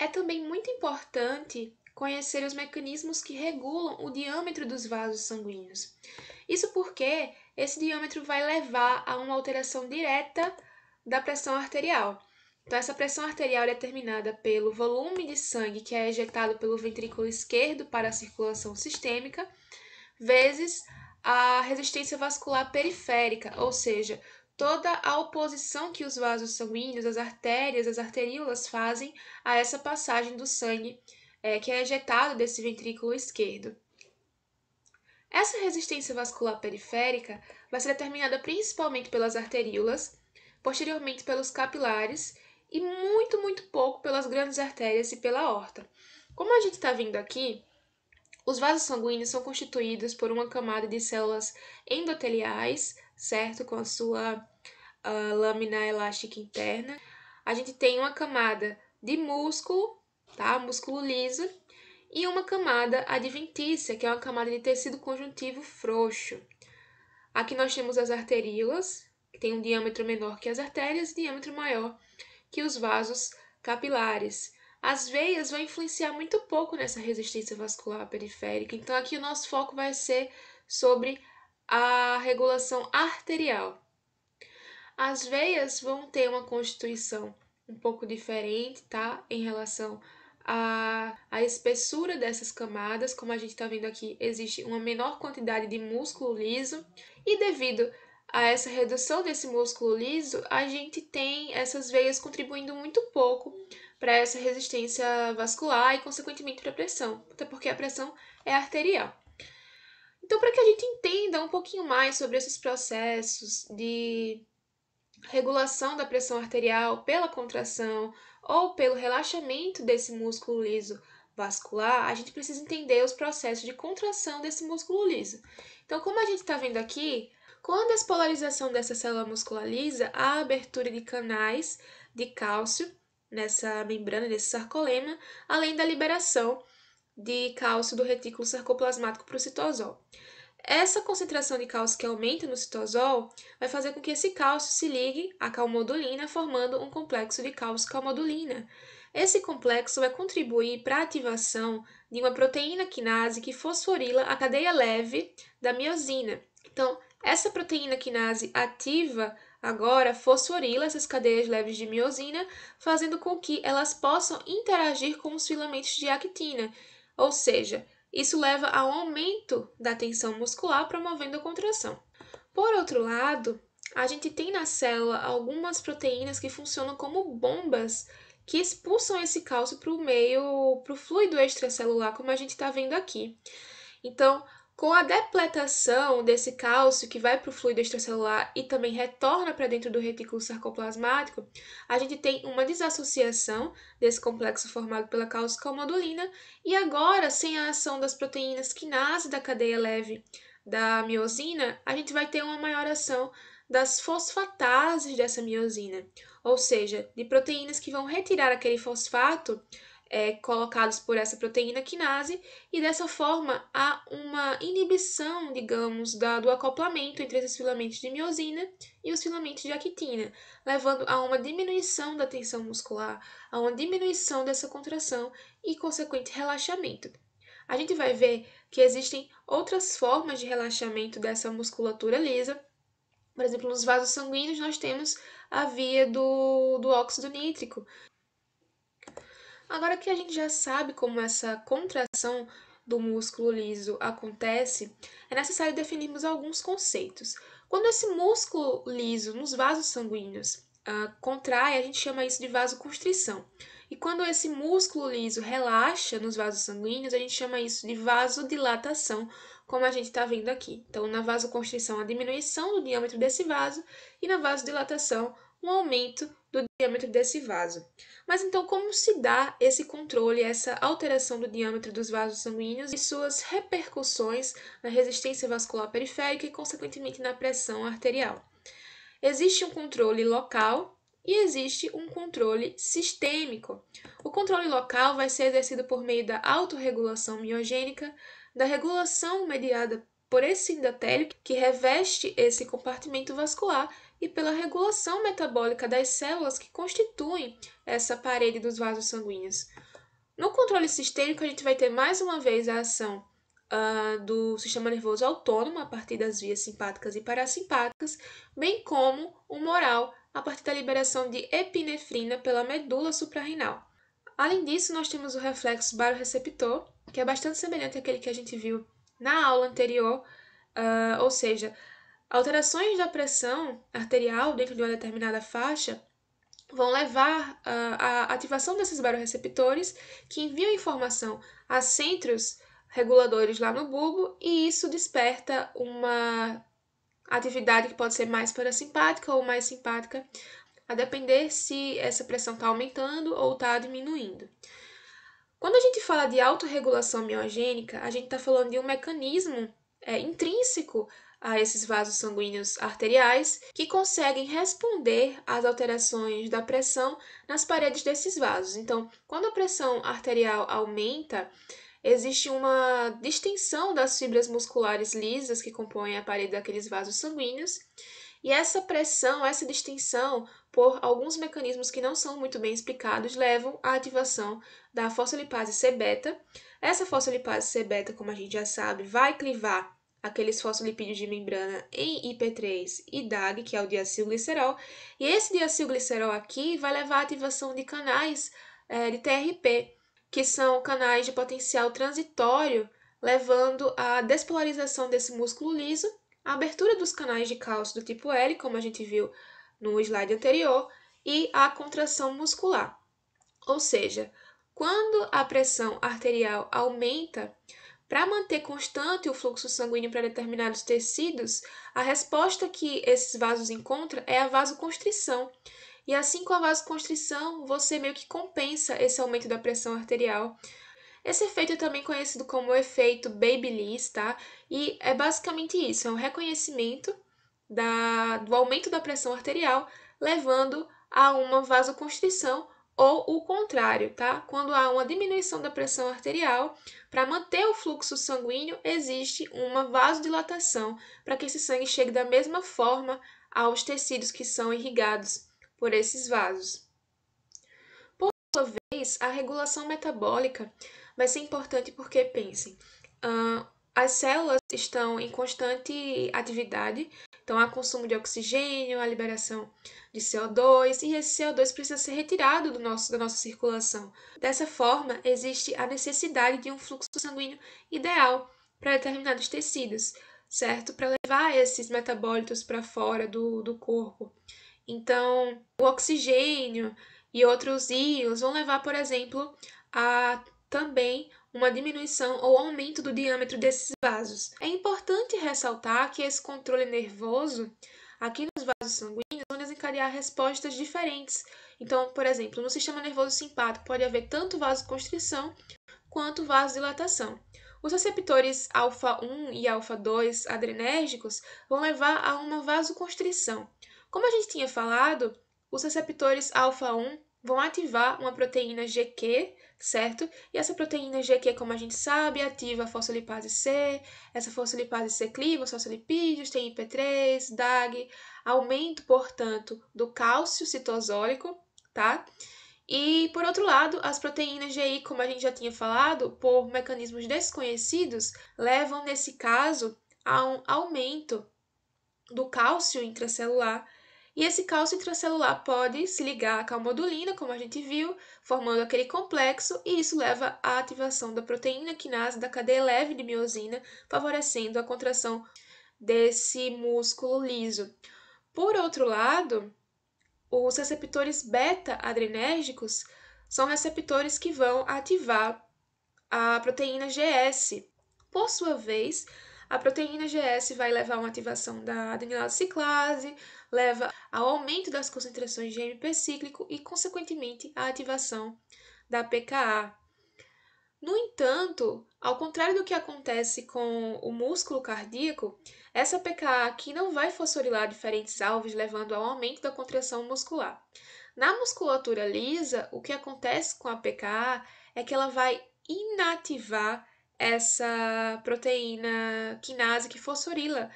É também muito importante conhecer os mecanismos que regulam o diâmetro dos vasos sanguíneos. Isso porque esse diâmetro vai levar a uma alteração direta da pressão arterial. Então, essa pressão arterial é determinada pelo volume de sangue que é ejetado pelo ventrículo esquerdo para a circulação sistêmica, vezes a resistência vascular periférica, ou seja, toda a oposição que os vasos sanguíneos, as artérias, as arteríolas fazem a essa passagem do sangue que é ejetado desse ventrículo esquerdo. Essa resistência vascular periférica vai ser determinada principalmente pelas arteríolas, posteriormente pelos capilares e muito pouco pelas grandes artérias e pela aorta. Como a gente está vendo aqui, os vasos sanguíneos são constituídos por uma camada de células endoteliais, certo? Com a sua lâmina elástica interna. A gente tem uma camada de músculo, tá? Músculo liso, e uma camada adventícia, que é uma camada de tecido conjuntivo frouxo. Aqui nós temos as arteríolas, que tem um diâmetro menor que as artérias e diâmetro maior que os vasos capilares. As veias vão influenciar muito pouco nessa resistência vascular periférica, então aqui o nosso foco vai ser sobre a regulação arterial. As veias vão ter uma constituição um pouco diferente, tá? Em relação à espessura dessas camadas, como a gente está vendo aqui, existe uma menor quantidade de músculo liso, e devido a essa redução desse músculo liso, a gente tem essas veias contribuindo muito pouco para essa resistência vascular e, consequentemente, para a pressão, até porque a pressão é arterial. Então, para que a gente entenda um pouquinho mais sobre esses processos de regulação da pressão arterial pela contração ou pelo relaxamento desse músculo liso vascular, a gente precisa entender os processos de contração desse músculo liso. Então, como a gente está vendo aqui, com a despolarização dessa célula muscular lisa, há abertura de canais de cálcio nessa membrana, nesse sarcolema, além da liberação de cálcio do retículo sarcoplasmático para o citosol. Essa concentração de cálcio que aumenta no citosol vai fazer com que esse cálcio se ligue à calmodulina, formando um complexo de cálcio-calmodulina. Esse complexo vai contribuir para a ativação de uma proteína quinase que fosforila a cadeia leve da miosina. Então, essa proteína quinase ativa agora fosforila essas cadeias leves de miosina, fazendo com que elas possam interagir com os filamentos de actina, ou seja, isso leva ao aumento da tensão muscular, promovendo a contração. Por outro lado, a gente tem na célula algumas proteínas que funcionam como bombas que expulsam esse cálcio para o fluido extracelular, como a gente está vendo aqui. Então, com a depletação desse cálcio que vai para o fluido extracelular e também retorna para dentro do retículo sarcoplasmático, a gente tem uma desassociação desse complexo formado pela cálcio-calmodulina, e agora, sem a ação das proteínas quinase da cadeia leve da miosina, a gente vai ter uma maior ação das fosfatases dessa miosina, ou seja, de proteínas que vão retirar aquele fosfato colocados por essa proteína quinase, e dessa forma há uma inibição, digamos, do acoplamento entre esses filamentos de miosina e os filamentos de actina, levando a uma diminuição da tensão muscular, a uma diminuição dessa contração e consequente relaxamento. A gente vai ver que existem outras formas de relaxamento dessa musculatura lisa. Por exemplo, nos vasos sanguíneos nós temos a via do óxido nítrico. Agora que a gente já sabe como essa contração do músculo liso acontece, é necessário definirmos alguns conceitos. Quando esse músculo liso nos vasos sanguíneos contrai, a gente chama isso de vasoconstrição. E quando esse músculo liso relaxa nos vasos sanguíneos, a gente chama isso de vasodilatação, como a gente está vendo aqui. Então, na vasoconstrição, a diminuição do diâmetro desse vaso, e na vasodilatação, um aumento do diâmetro desse vaso. Mas então, como se dá esse controle, essa alteração do diâmetro dos vasos sanguíneos e suas repercussões na resistência vascular periférica e, consequentemente, na pressão arterial? Existe um controle local e existe um controle sistêmico. O controle local vai ser exercido por meio da autorregulação miogênica, da regulação mediada por esse endotélio que reveste esse compartimento vascular, e pela regulação metabólica das células que constituem essa parede dos vasos sanguíneos. No controle sistêmico, a gente vai ter mais uma vez a ação do sistema nervoso autônomo a partir das vias simpáticas e parasimpáticas, bem como o humoral a partir da liberação de epinefrina pela medula suprarrenal. Além disso, nós temos o reflexo baroreceptor, que é bastante semelhante àquele que a gente viu na aula anterior, ou seja, alterações da pressão arterial dentro de uma determinada faixa vão levar à ativação desses baroreceptores que enviam informação a centros reguladores lá no bulbo e isso desperta uma atividade que pode ser mais parasimpática ou mais simpática, a depender se essa pressão está aumentando ou está diminuindo. Quando a gente fala de autorregulação miogênica, a gente está falando de um mecanismo intrínseco a esses vasos sanguíneos arteriais que conseguem responder às alterações da pressão nas paredes desses vasos. Então, quando a pressão arterial aumenta, existe uma distensão das fibras musculares lisas que compõem a parede daqueles vasos sanguíneos, e essa pressão, essa distensão, por alguns mecanismos que não são muito bem explicados, levam à ativação da fosfolipase C-beta. Essa fosfolipase C-beta, como a gente já sabe, vai clivar aqueles fosfolipídios de membrana em IP3 e DAG, que é o diacilglicerol, e esse diacilglicerol aqui vai levar à ativação de canais de TRP, que são canais de potencial transitório, levando à despolarização desse músculo liso, a abertura dos canais de cálcio do tipo L, como a gente viu no slide anterior, e a contração muscular. Ou seja, quando a pressão arterial aumenta, para manter constante o fluxo sanguíneo para determinados tecidos, a resposta que esses vasos encontram é a vasoconstrição. E assim com a vasoconstrição, você meio que compensa esse aumento da pressão arterial. Esse efeito é também conhecido como o efeito Babyliss, tá? E é basicamente isso, é um reconhecimento do aumento da pressão arterial, levando a uma vasoconstrição ou o contrário, tá? Quando há uma diminuição da pressão arterial, para manter o fluxo sanguíneo, existe uma vasodilatação para que esse sangue chegue da mesma forma aos tecidos que são irrigados por esses vasos. Por sua vez, a regulação metabólica vai ser importante porque, pensem, as células estão em constante atividade, então há consumo de oxigênio, a liberação de CO2, e esse CO2 precisa ser retirado da nossa circulação. Dessa forma, existe a necessidade de um fluxo sanguíneo ideal para determinados tecidos, certo? Para levar esses metabólitos para fora do corpo. Então, o oxigênio e outros íons vão levar, por exemplo, a também uma diminuição ou aumento do diâmetro desses vasos. É importante ressaltar que esse controle nervoso, aqui nos vasos sanguíneos, vão desencadear respostas diferentes. Então, por exemplo, no sistema nervoso simpático pode haver tanto vasoconstrição quanto vasodilatação. Os receptores alfa-1 e alfa-2 adrenérgicos vão levar a uma vasoconstrição. Como a gente tinha falado, os receptores alfa-1 vão ativar uma proteína GQ, certo? E essa proteína GQ, como a gente sabe, ativa a fosfolipase C. Essa fosfolipase C cliva os fosfolipídios, tem IP3, DAG, aumento, portanto, do cálcio citosólico, tá? E, por outro lado, as proteínas GI, como a gente já tinha falado, por mecanismos desconhecidos, levam, nesse caso, a um aumento do cálcio intracelular. E esse cálcio intracelular pode se ligar à calmodulina, como a gente viu, formando aquele complexo, e isso leva à ativação da proteína quinase da cadeia leve de miosina, favorecendo a contração desse músculo liso. Por outro lado, os receptores beta-adrenérgicos são receptores que vão ativar a proteína GS. Por sua vez, a proteína GS vai levar a uma ativação da adenilase ciclase, leva ao aumento das concentrações de AMP cíclico e, consequentemente, à ativação da PKA. No entanto, ao contrário do que acontece com o músculo cardíaco, essa PKA aqui não vai fosforilar diferentes alvos, levando ao aumento da contração muscular. Na musculatura lisa, o que acontece com a PKA é que ela vai inativar essa proteína quinase que fosforila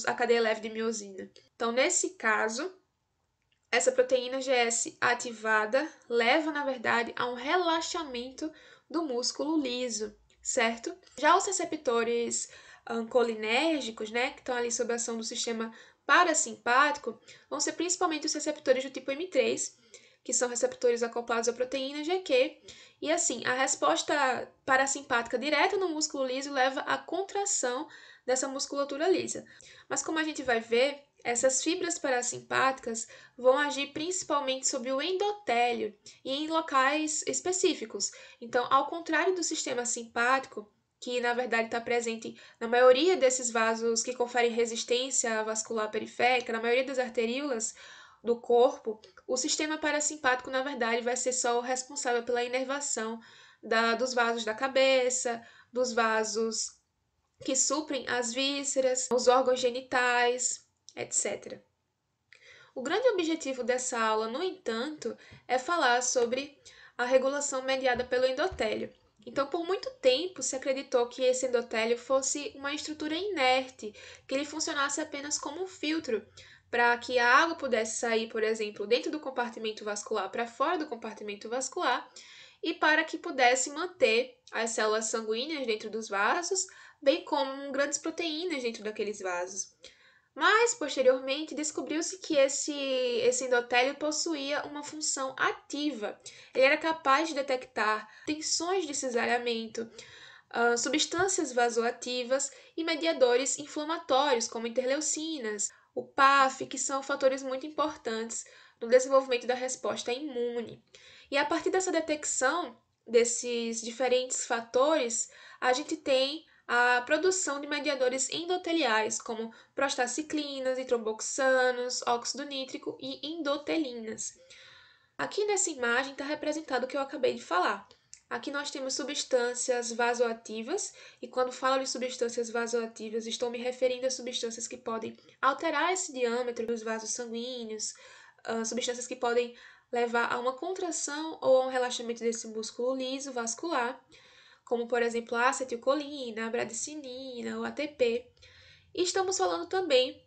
a cadeia leve de miosina. Então, nesse caso, essa proteína GS ativada leva, na verdade, a um relaxamento do músculo liso, certo? Já os receptores colinérgicos, né, que estão ali sob a ação do sistema parasimpático, vão ser principalmente os receptores do tipo M3, que são receptores acoplados à proteína GQ, e assim, a resposta parasimpática direta no músculo liso leva à contração dessa musculatura lisa. Mas como a gente vai ver, essas fibras parasimpáticas vão agir principalmente sobre o endotélio e em locais específicos. Então, ao contrário do sistema simpático, que na verdade está presente na maioria desses vasos que conferem resistência vascular periférica, na maioria das arteríolas do corpo, o sistema parasimpático, na verdade, vai ser só o responsável pela inervação dos vasos da cabeça, dos vasos que suprem as vísceras, os órgãos genitais, etc. O grande objetivo dessa aula, no entanto, é falar sobre a regulação mediada pelo endotélio. Então, por muito tempo, se acreditou que esse endotélio fosse uma estrutura inerte, que ele funcionasse apenas como um filtro, para que a água pudesse sair, por exemplo, dentro do compartimento vascular para fora do compartimento vascular, e para que pudesse manter as células sanguíneas dentro dos vasos, bem como grandes proteínas dentro daqueles vasos. Mas, posteriormente, descobriu-se que esse endotélio possuía uma função ativa. Ele era capaz de detectar tensões de cisalhamento, substâncias vasoativas e mediadores inflamatórios, como interleucinas, o PAF, que são fatores muito importantes no desenvolvimento da resposta imune. E a partir dessa detecção desses diferentes fatores, a gente tem a produção de mediadores endoteliais, como prostaciclinas e tromboxanos, óxido nítrico e endotelinas. Aqui nessa imagem está representado o que eu acabei de falar. Aqui nós temos substâncias vasoativas, e quando falo de substâncias vasoativas, estou me referindo a substâncias que podem alterar esse diâmetro dos vasos sanguíneos, substâncias que podem levar a uma contração ou a um relaxamento desse músculo liso vascular, como por exemplo a acetilcolina, a bradicinina, o ATP. E estamos falando também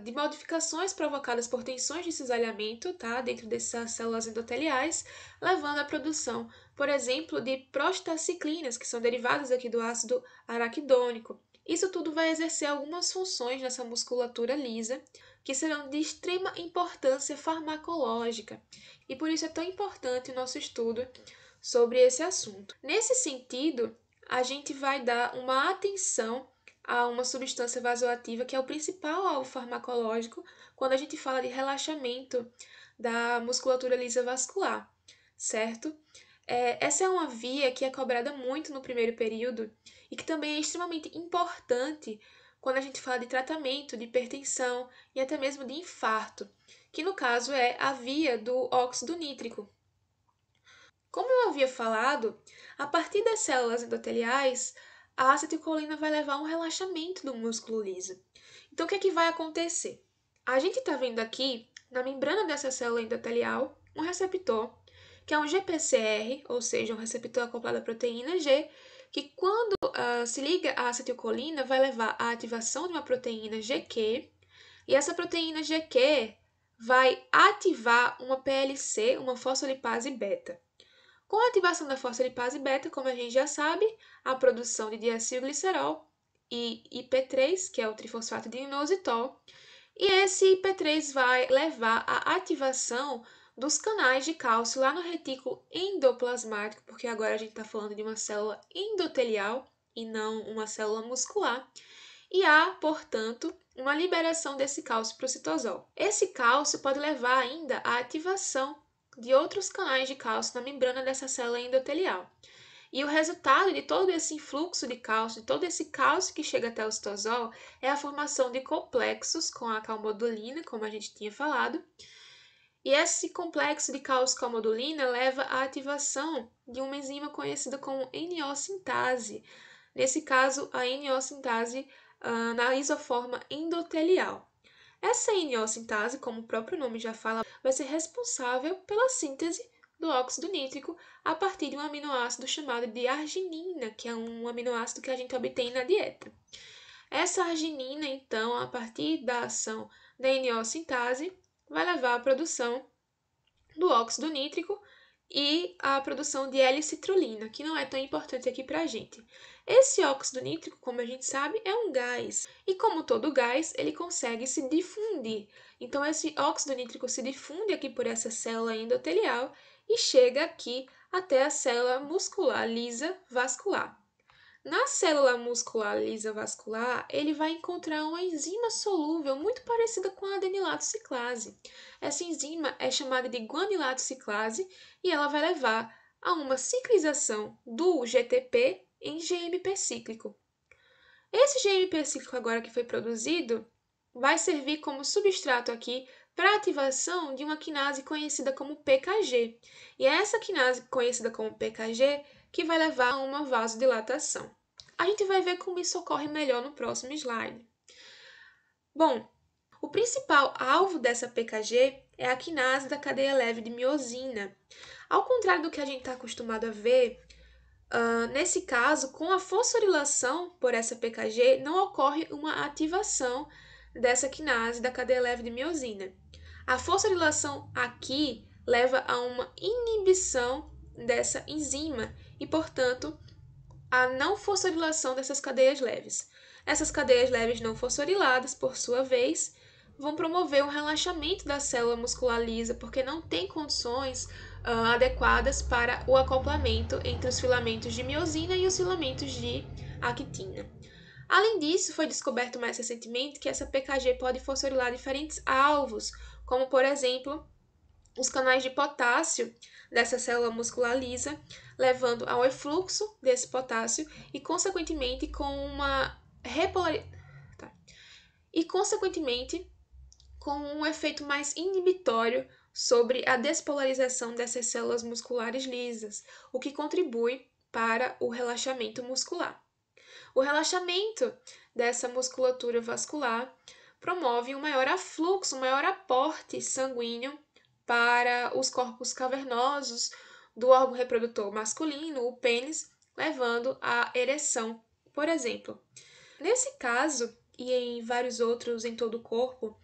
de modificações provocadas por tensões de cisalhamento, tá, dentro dessas células endoteliais, levando à produção, por exemplo, de prostaciclinas, que são derivadas aqui do ácido araquidônico. Isso tudo vai exercer algumas funções nessa musculatura lisa, que serão de extrema importância farmacológica, e por isso é tão importante o nosso estudo sobre esse assunto. Nesse sentido, a gente vai dar uma atenção a uma substância vasoativa que é o principal alvo farmacológico quando a gente fala de relaxamento da musculatura lisa vascular, certo? Essa é uma via que é cobrada muito no primeiro período e que também é extremamente importante quando a gente fala de tratamento de hipertensão e até mesmo de infarto, que no caso é a via do óxido nítrico. Como eu havia falado, a partir das células endoteliais, a acetilcolina vai levar a um relaxamento do músculo liso. Então, o que é que vai acontecer? A gente está vendo aqui, na membrana dessa célula endotelial, um receptor, que é um GPCR, ou seja, um receptor acoplado à proteína G, que quando se liga à acetilcolina, vai levar à ativação de uma proteína GQ, e essa proteína GQ vai ativar uma PLC, uma fosfolipase beta. Com a ativação da fosfolipase beta, como a gente já sabe, a produção de diacilglicerol e IP3, que é o trifosfato de inositol, e esse IP3 vai levar à ativação dos canais de cálcio lá no retículo endoplasmático, porque agora a gente está falando de uma célula endotelial e não uma célula muscular, e há, portanto, uma liberação desse cálcio para o citosol. Esse cálcio pode levar ainda à ativação de outros canais de cálcio na membrana dessa célula endotelial. E o resultado de todo esse influxo de cálcio, de todo esse cálcio que chega até o citosol, é a formação de complexos com a calmodulina, como a gente tinha falado. E esse complexo de cálcio-calmodulina leva à ativação de uma enzima conhecida como NO-sintase. Nesse caso, a NO-sintase na isoforma endotelial. Essa NO-sintase, como o próprio nome já fala, vai ser responsável pela síntese do óxido nítrico a partir de um aminoácido chamado de arginina, que é um aminoácido que a gente obtém na dieta. Essa arginina, então, a partir da ação da NO-sintase, vai levar à produção do óxido nítrico e a produção de L-citrulina, que não é tão importante aqui para a gente. Esse óxido nítrico, como a gente sabe, é um gás. E como todo gás, ele consegue se difundir. Então, esse óxido nítrico se difunde aqui por essa célula endotelial e chega aqui até a célula muscular lisa vascular. Na célula muscular lisa vascular, ele vai encontrar uma enzima solúvel muito parecida com a adenilato ciclase. Essa enzima é chamada de guanilato ciclase e ela vai levar a uma ciclização do GTP em GMP cíclico. Esse GMP cíclico agora que foi produzido vai servir como substrato aqui para a ativação de uma quinase conhecida como PKG. E é essa quinase conhecida como PKG que vai levar a uma vasodilatação. A gente vai ver como isso ocorre melhor no próximo slide. Bom, o principal alvo dessa PKG é a quinase da cadeia leve de miosina. Ao contrário do que a gente está acostumado a ver, nesse caso, com a fosforilação por essa PKG, não ocorre uma ativação dessa quinase da cadeia leve de miosina. A fosforilação aqui leva a uma inibição dessa enzima e, portanto, a não fosforilação dessas cadeias leves. Essas cadeias leves não fosforiladas, por sua vez, vão promover um relaxamento da célula muscular lisa, porque não tem condições adequadas para o acoplamento entre os filamentos de miosina e os filamentos de actina. Além disso, foi descoberto mais recentemente que essa PKG pode fosforilar diferentes alvos, como, por exemplo, os canais de potássio dessa célula muscular lisa, levando ao efluxo desse potássio e, consequentemente, com uma com um efeito mais inibitório sobre a despolarização dessas células musculares lisas, o que contribui para o relaxamento muscular. O relaxamento dessa musculatura vascular promove um maior afluxo, um maior aporte sanguíneo para os corpos cavernosos do órgão reprodutor masculino, o pênis, levando à ereção, por exemplo. Nesse caso, e em vários outros em todo o corpo,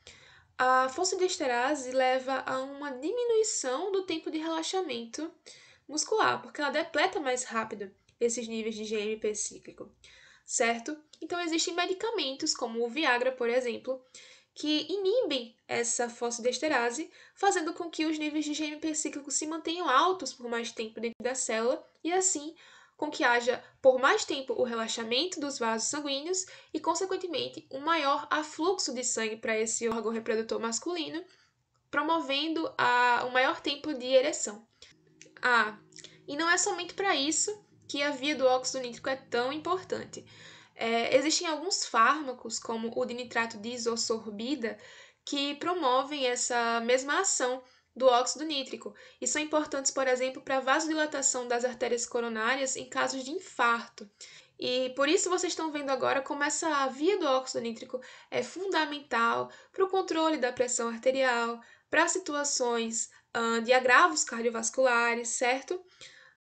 a fosfodiesterase leva a uma diminuição do tempo de relaxamento muscular, porque ela depleta mais rápido esses níveis de GMP cíclico, certo? Então, existem medicamentos, como o Viagra, por exemplo, que inibem essa fosfodiesterase, fazendo com que os níveis de GMP cíclico se mantenham altos por mais tempo dentro da célula e assim com que haja por mais tempo o relaxamento dos vasos sanguíneos e, consequentemente, um maior afluxo de sangue para esse órgão reprodutor masculino, promovendo um maior tempo de ereção. E não é somente para isso que a via do óxido nítrico é tão importante. Existem alguns fármacos, como o dinitrato de isosorbida, que promovem essa mesma ação do óxido nítrico e são importantes, por exemplo, para a vasodilatação das artérias coronárias em casos de infarto. E por isso vocês estão vendo agora como essa via do óxido nítrico é fundamental para o controle da pressão arterial, para situações de agravos cardiovasculares, certo?